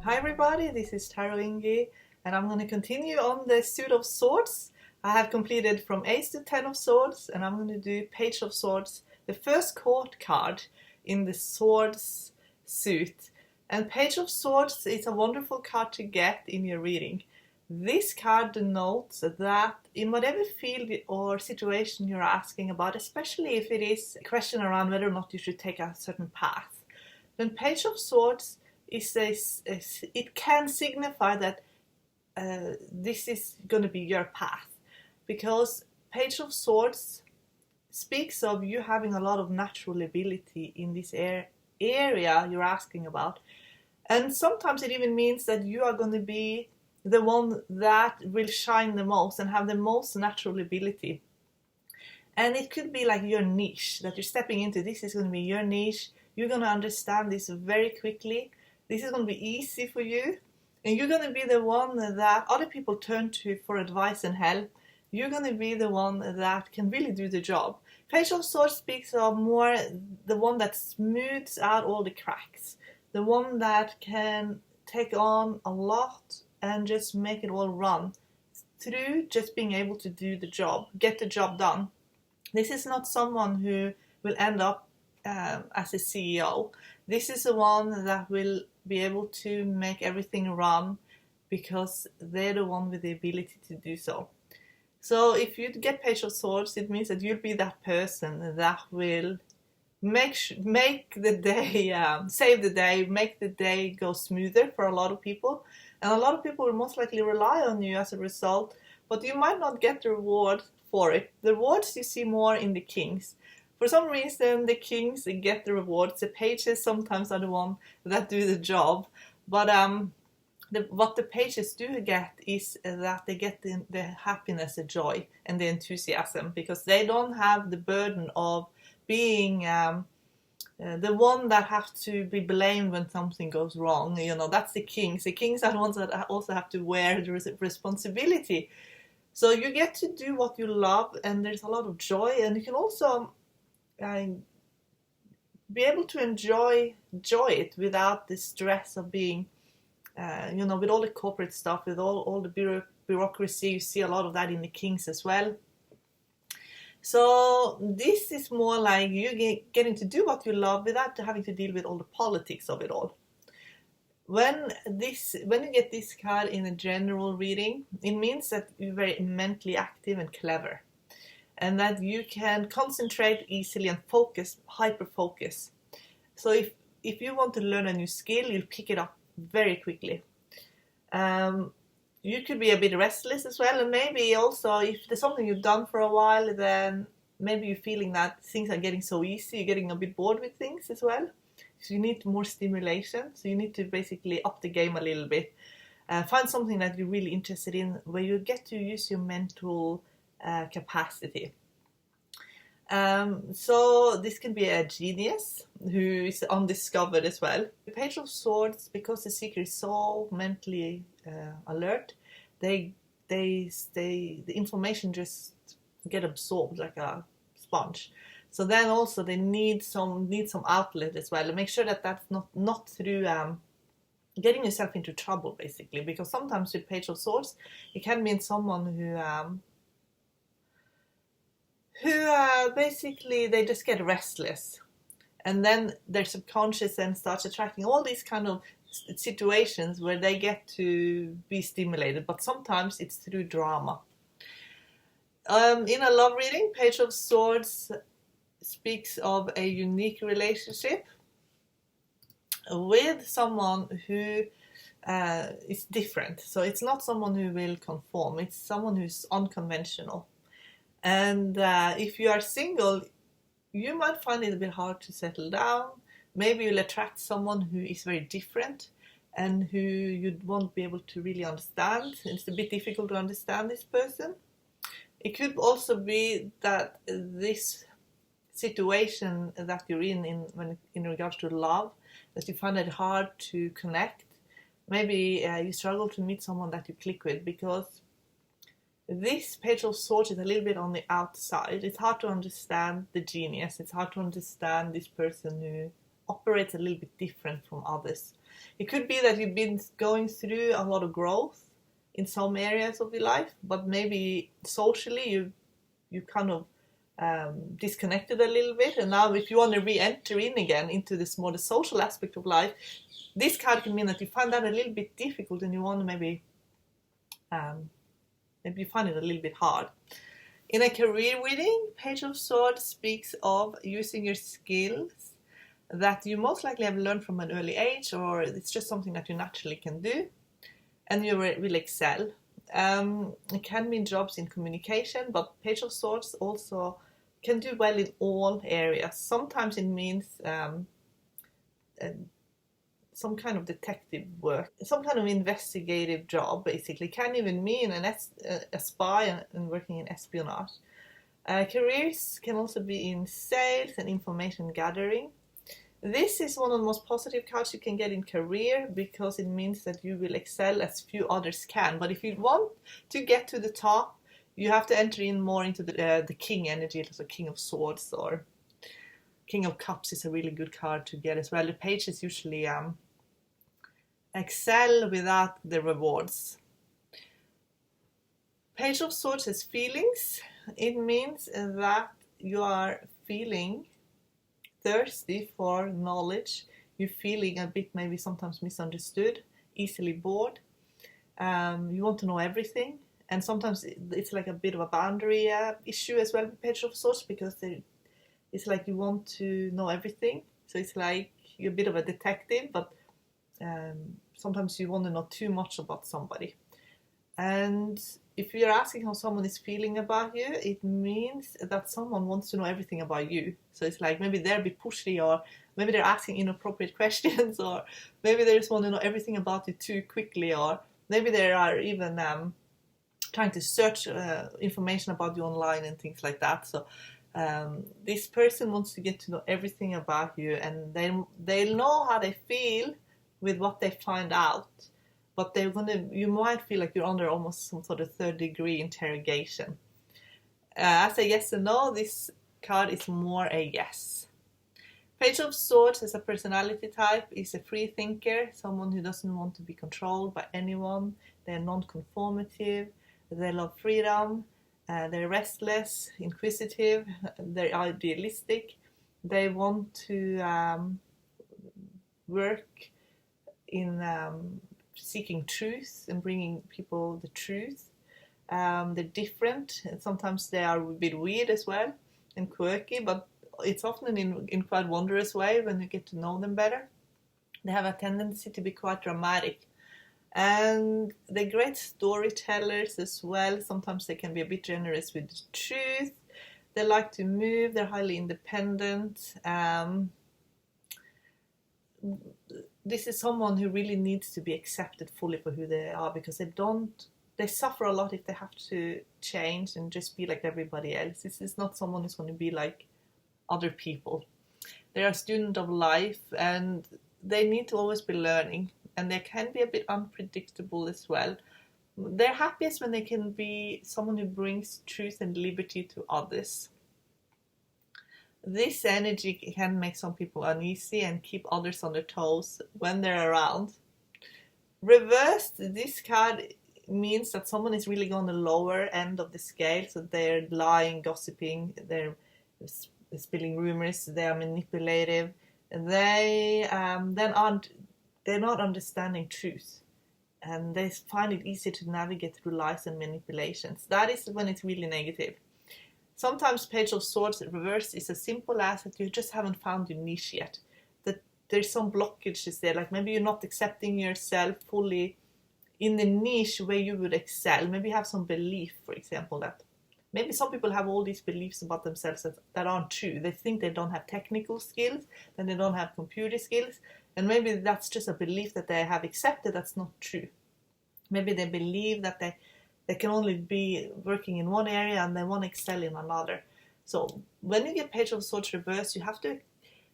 Hi everybody, this is Taro Ingi, and I'm going to continue on the suit of swords. I have completed from Ace to 10 of swords, and I'm going to do Page of Swords, the first court card in the swords suit. And Page of Swords is a wonderful card to get in your reading. This card denotes that in whatever field or situation you're asking about, especially if it is a question around whether or not you should take a certain path, then Page of Swords it can signify that this is going to be your path, because Page of Swords speaks of you having a lot of natural ability in this area you're asking about, and sometimes it even means that you are going to be the one that will shine the most and have the most natural ability. And it could be like your niche that you're stepping into. This is going to be your niche. You're going to understand this very quickly. This is going to be easy for you, and you're going to be the one that other people turn to for advice and help. You're going to be the one that can really do the job. Page of Swords speaks of more the one that smooths out all the cracks, the one that can take on a lot and just make it all run through just being able to do the job, get the job done. This is not someone who will end up as a CEO. This is the one that will be able to make everything run because they're the one with the ability to do so. So if you get Page of Swords, it means that you'll be that person that will make the day, save the day, make the day go smoother for a lot of people. And a lot of people will most likely rely on you as a result, but you might not get the reward for it. The rewards you see more in the kings. For some reason, the kings get the rewards. The pages sometimes are the ones that do the job. But what the pages do get is that they get the happiness, the joy, and the enthusiasm, because they don't have the burden of being the one that have to be blamed when something goes wrong. You know, that's the kings. The kings are the ones that also have to wear the responsibility. So you get to do what you love, and there's a lot of joy, and you can also be able to enjoy it without the stress of being, with all the corporate stuff, with all the bureaucracy. You see a lot of that in the kings as well. So this is more like you getting to do what you love without having to deal with all the politics of it all. When you get this card in a general reading, it means that you're very mentally active and clever, and that you can concentrate easily and hyper focus. So if you want to learn a new skill, you'll pick it up very quickly. You could be a bit restless as well, and maybe also if there's something you've done for a while, then maybe you're feeling that things are getting so easy, you're getting a bit bored with things as well. So you need more stimulation, so you need to basically up the game a little bit. Find something that you're really interested in, where you get to use your mental capacity. So this can be a genius who is undiscovered as well. The Page of Swords, because the seeker is so mentally alert, the information just get absorbed like a sponge. So then also they need some outlet as well, and make sure that that's not through getting yourself into trouble, basically, because sometimes with Page of Swords it can mean someone who basically they just get restless, and then their subconscious then starts attracting all these kind of situations where they get to be stimulated, but sometimes it's through drama. In a love reading, Page of Swords speaks of a unique relationship with someone who is different. So it's not someone who will conform, it's someone who's unconventional. And if you are single, you might find it a bit hard to settle down. Maybe you'll attract someone who is very different and who you won't be able to really understand. It's a bit difficult to understand this person. It could also be that this situation that you're in regards to love, that you find it hard to connect. Maybe you struggle to meet someone that you click with, because this Page of Swords is a little bit on the outside. It's hard to understand the genius. It's hard to understand this person who operates a little bit different from others. It could be that you've been going through a lot of growth in some areas of your life, but maybe socially you kind of disconnected a little bit, and now if you want to re-enter in again into this more the social aspect of life, this card can mean that you find that a little bit difficult and you want to maybe you find it a little bit hard. In a career reading, Page of Swords speaks of using your skills that you most likely have learned from an early age, or it's just something that you naturally can do, and you will excel. It can mean jobs in communication, but Page of Swords also can do well in all areas. Sometimes it means some kind of detective work, some kind of investigative job, basically. Can even mean a spy and working in espionage. Careers can also be in sales and information gathering. This is one of the most positive cards you can get in career, because it means that you will excel as few others can. But if you want to get to the top, you have to enter in more into the king energy, so King of Swords or King of Cups is a really good card to get as well. The pages usually excel without the rewards. Page of Swords has feelings. It means that you are feeling thirsty for knowledge. You're feeling a bit maybe sometimes misunderstood, easily bored. You want to know everything, and sometimes it's like a bit of a boundary issue as well with Page of Swords, because it's like you want to know everything. So it's like you're a bit of a detective, but sometimes you want to know too much about somebody. And if you're asking how someone is feeling about you, it means that someone wants to know everything about you. So it's like maybe they're a bit pushy, or maybe they're asking inappropriate questions, or maybe they just want to know everything about you too quickly, or maybe they are even trying to search information about you online and things like that. So this person wants to get to know everything about you, and they'll know how they feel with what they find out. But you might feel like you're under almost some sort of third-degree interrogation. As a yes and no, this card is more a yes. Page of Swords as a personality type is a free thinker, someone who doesn't want to be controlled by anyone. They're non-conformative, they love freedom, they're restless, inquisitive, they're idealistic. They want to work in seeking truth and bringing people the truth. They're different, and sometimes they are a bit weird as well and quirky, but it's often in quite wondrous way when you get to know them better. They have a tendency to be quite dramatic, and they're great storytellers as well. Sometimes they can be a bit generous with the truth. They like to move, they're highly independent. This is someone who really needs to be accepted fully for who they are, because they suffer a lot if they have to change and just be like everybody else. This is not someone who's going to be like other people. They're a student of life, and they need to always be learning, and they can be a bit unpredictable as well. They're happiest when they can be someone who brings truth and liberty to others. This energy can make some people uneasy and keep others on their toes when they're around. Reversed, this card means that someone is really on the lower end of the scale, so they're lying, gossiping, they're spilling rumors, they are manipulative, they're not understanding truth, and they find it easy to navigate through lies and manipulations. That is when it's really negative. Sometimes Page of Swords reverse is as simple as that you just haven't found your niche yet. That there's some blockages there, like maybe you're not accepting yourself fully in the niche where you would excel. Maybe you have some belief, for example, that maybe some people have all these beliefs about themselves that aren't true. They think they don't have technical skills, then they don't have computer skills, and maybe that's just a belief that they have accepted that's not true. Maybe they believe that they can only be working in one area and they want to excel in another. So when you get Page of Swords reverse,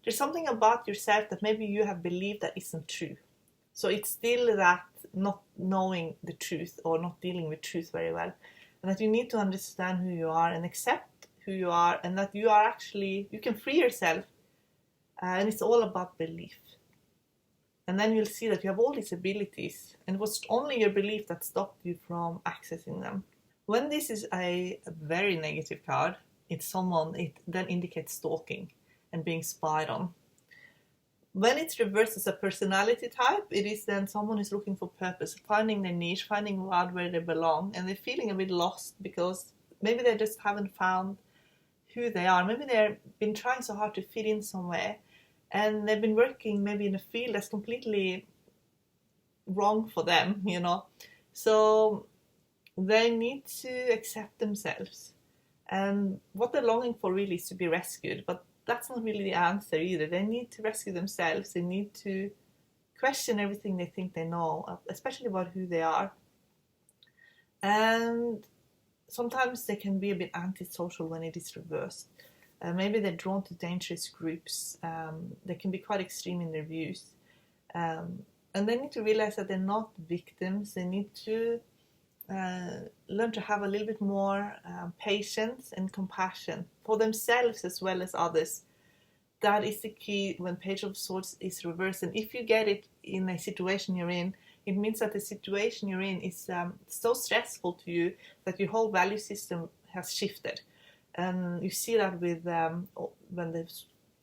there's something about yourself that maybe you have believed that isn't true. So it's still that not knowing the truth or not dealing with truth very well. And that you need to understand who you are and accept who you are, and that you can free yourself. And it's all about belief. And then you'll see that you have all these abilities, and it was only your belief that stopped you from accessing them. When this is a very negative card, it then indicates stalking and being spied on. When it's reversed as a personality type, it is then someone who's looking for purpose, finding their niche, finding out where they belong, and they're feeling a bit lost because maybe they just haven't found who they are. Maybe they've been trying so hard to fit in somewhere, and they've been working maybe in a field that's completely wrong for them, So they need to accept themselves. And what they're longing for really is to be rescued, but that's not really the answer either. They need to rescue themselves. They need to question everything they think they know, especially about who they are. And sometimes they can be a bit antisocial when it is reversed. Maybe they're drawn to dangerous groups. They can be quite extreme in their views. And they need to realize that they're not victims. They need to learn to have a little bit more patience and compassion for themselves as well as others. That is the key when Page of Swords is reversed. And if you get it in a situation you're in, it means that the situation you're in is so stressful to you that your whole value system has shifted. And you see that with when the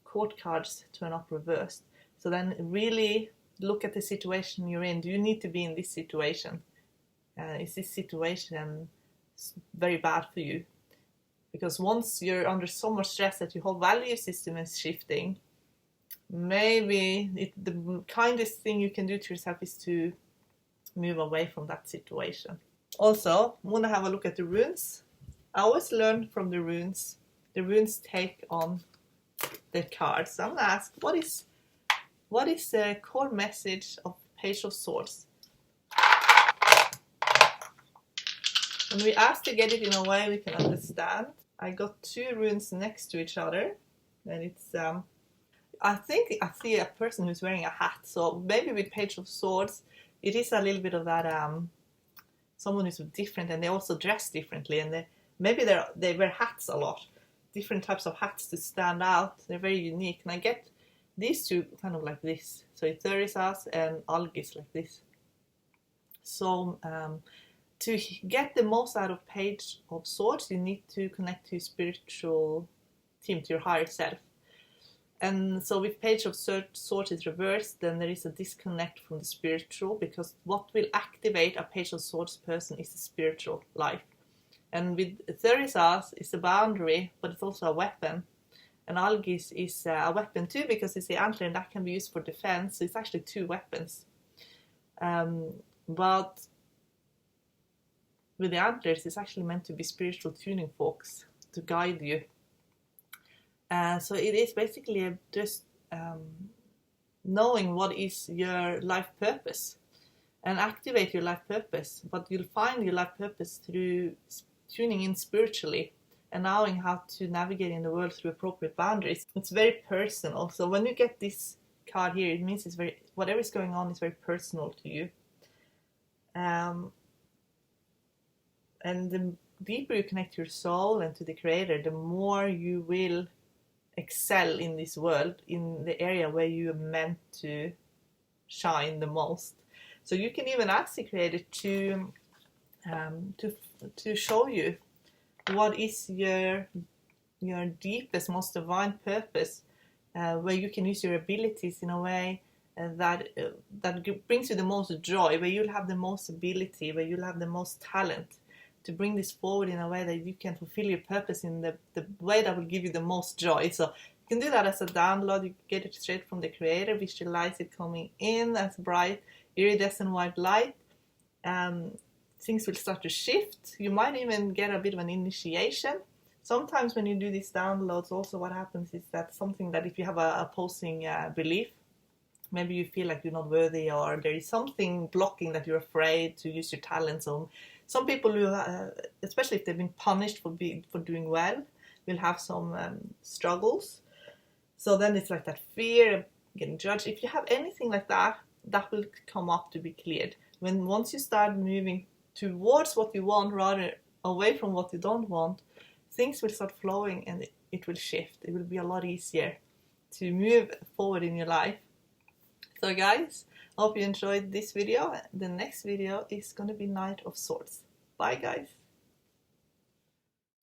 court cards turn up reversed. So then really look at the situation you're in. Do you need to be in this situation? Is this situation very bad for you? Because once you're under so much stress that your whole value system is shifting, maybe the kindest thing you can do to yourself is to move away from that situation. Also, I'm going to have a look at the runes. I always learn from the runes. The runes take on the cards. So I'm going to ask, what is the core message of Page of Swords? When we ask to get it in a way we can understand, I got two runes next to each other, and it's I think I see a person who's wearing a hat. So maybe with Page of Swords, it is a little bit of that someone who's different, and they also dress differently, and they wear hats a lot, different types of hats to stand out. They're very unique, and I get these two kind of like this. So Therisas and Algis like this. So to get the most out of Page of Swords, you need to connect to your spiritual team, to your higher self. And so with Page of Swords is reversed, then there is a disconnect from the spiritual, because what will activate a Page of Swords person is the spiritual life. And with Therisas, it's a boundary, but it's also a weapon. And Algis is a weapon too, because it's the antler, and that can be used for defense. So it's actually two weapons. But with the antlers, it's actually meant to be spiritual tuning forks to guide you. So it is basically just knowing what is your life purpose and activate your life purpose. But you'll find your life purpose through tuning in spiritually and knowing how to navigate in the world through appropriate boundaries. It's very personal. So when you get this card here, it means whatever is going on is very personal to you. And the deeper you connect to your soul and to the Creator, the more you will excel in this world, in the area where you are meant to shine the most. So you can even ask the Creator to show you what is your deepest, most divine purpose, where you can use your abilities in a way that brings you the most joy, where you'll have the most ability, where you'll have the most talent to bring this forward in a way that you can fulfill your purpose in the way that will give you the most joy. So you can do that as a download. You get it straight from the Creator, visualize it coming in as bright, iridescent white light. Things will start to shift. You might even get a bit of an initiation. Sometimes when you do these downloads, also what happens is that something that if you have a opposing belief, maybe you feel like you're not worthy, or there is something blocking that you're afraid to use your talents on. Some people who, especially if they've been punished for doing well, will have some struggles. So then it's like that fear of getting judged. If you have anything like that, that will come up to be cleared. Once you start moving towards what you want rather away from what you don't want, things will start flowing and it will shift. It will be a lot easier to move forward in your life. So guys, I hope you enjoyed this video. The next video is gonna be Knight of Swords. Bye guys!